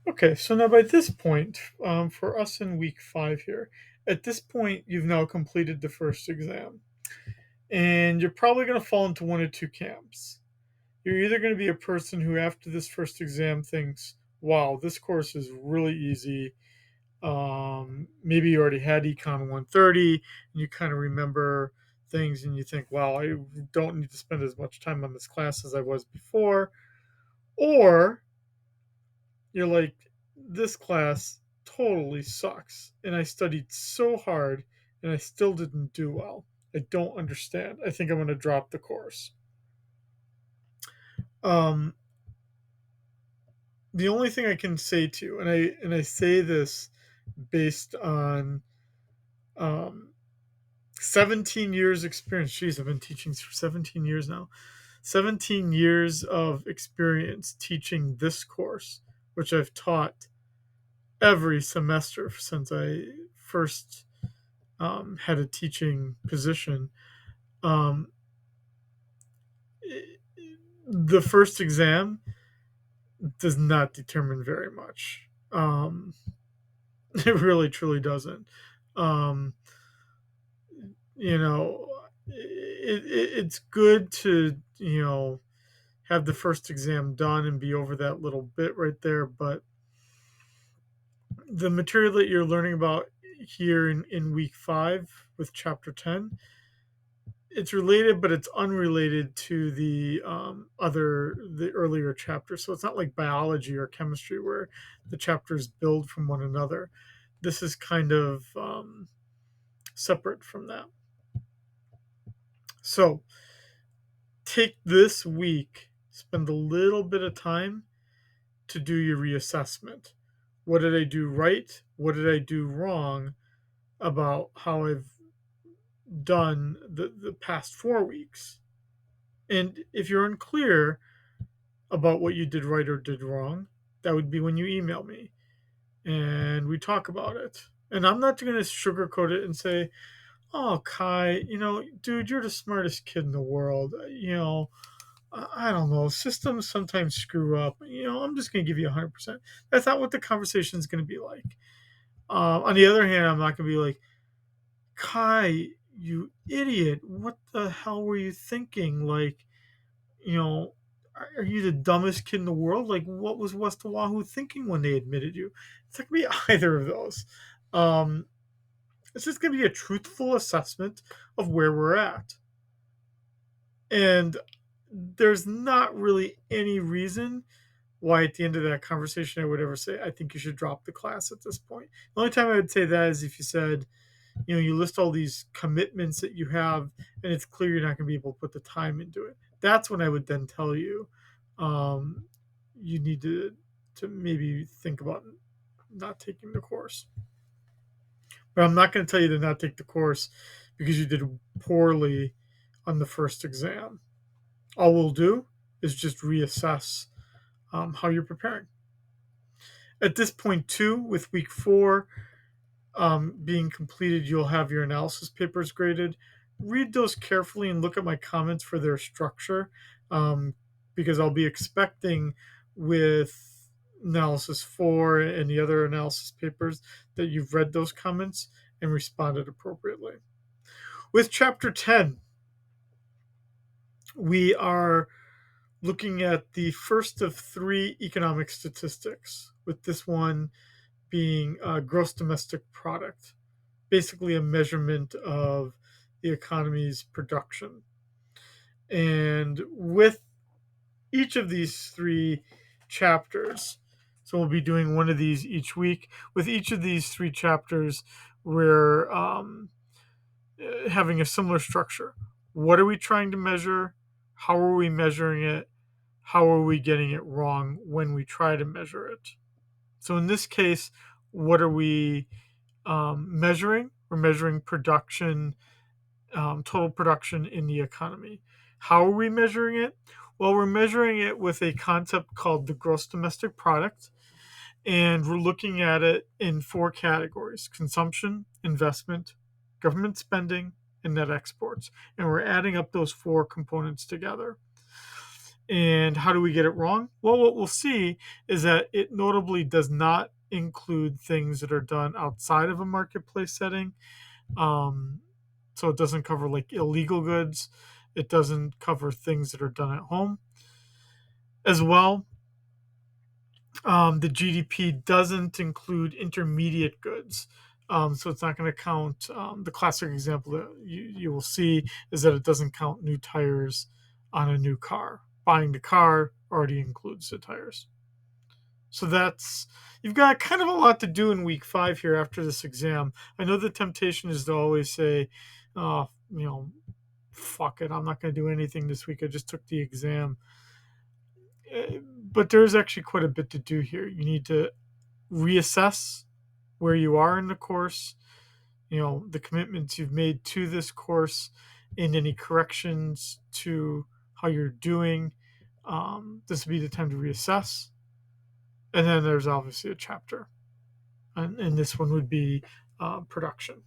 Okay, so now by this point, for us in week 5 here, at this point, you've now completed the first exam. And you're probably going to fall into one of two camps. You're either going to be a person who, after this first exam, thinks, wow, this course is really easy. Maybe you already had Econ 130 and you kind of remember things and you think, wow, I don't need to spend as much time on this class as I was before. Or you're like, this class totally sucks. And I studied so hard and I still didn't do well. I don't understand. I think I'm going to drop the course. Um, the only thing I can say to you, and I say this based on um, 17 years experience. Jeez, I've been teaching for 17 years now. 17 years of experience teaching this course, which I've taught every semester since I first had a teaching position. Um, the first exam does not determine very much. It really truly doesn't. Um, it's good to have the first exam done and be over that little bit right there, but the material that you're learning about here in week 5 with chapter 10, it's related but it's unrelated to the earlier chapters. So it's not like biology or chemistry where the chapters build from one another. This is kind of separate from that. So take this week, spend a little bit of time to do your reassessment. What did I do right? What did I do wrong about how I've done the past 4 weeks? And if you're unclear about what you did right or did wrong, that would be when you email me and we talk about it. And I'm not going to sugarcoat it and say, oh, Kai, dude, you're the smartest kid in the world. I don't know. Systems sometimes screw up. I'm just going to give you 100%. That's not what the conversation is going to be like. On the other hand, I'm not going to be like, Kai, you idiot. What the hell were you thinking? Like, you know, are you the dumbest kid in the world? Like, what was West Oahu thinking when they admitted you? It's not going to be either of those. Um, it's just going to be a truthful assessment of where we're at. And there's not really any reason why at the end of that conversation I would ever say, I think you should drop the class at this point. The only time I would say that is if you said, you list all these commitments that you have and it's clear you're not going to be able to put the time into it. That's when I would then tell you, um, you need to maybe think about not taking the course. But I'm not going to tell you to not take the course because you did poorly on the first exam. All we'll do is just reassess how you're preparing. At this point, too, with week 4 being completed, you'll have your analysis papers graded. Read those carefully and look at my comments for their structure, um, because I'll be expecting with analysis 4 and the other analysis papers that you've read those comments and responded appropriately. With chapter 10, we are looking at the first of 3 economic statistics, with this one being gross domestic product, basically a measurement of the economy's production. And with each of these 3 chapters, so we'll be doing one of these each week. With each of these 3 chapters, we're having a similar structure. What are we trying to measure? How are we measuring it? How are we getting it wrong when we try to measure it? So in this case, what are we measuring? We're measuring production, total production in the economy. How are we measuring it? Well, we're measuring it with a concept called the gross domestic product, and we're looking at it in 4 categories: consumption, investment, government spending, and net exports. And we're adding up those 4 components together. And how do we get it wrong? Well, what we'll see is that it notably does not include things that are done outside of a marketplace setting. Um, so it doesn't cover like illegal goods. It doesn't cover things that are done at home as well. The GDP doesn't include intermediate goods. So it's not going to count. The classic example that you will see is that it doesn't count new tires on a new car. Buying the car already includes the tires. So that's you've got kind of a lot to do in week 5 here after this exam. I know the temptation is to always say, "Oh, fuck it, I'm not going to do anything this week. I just took the exam." But there's actually quite a bit to do here. You need to reassess where you are in the course, the commitments you've made to this course, and any corrections to how you're doing. This would be the time to reassess. And then there's obviously a chapter, and this one would be production.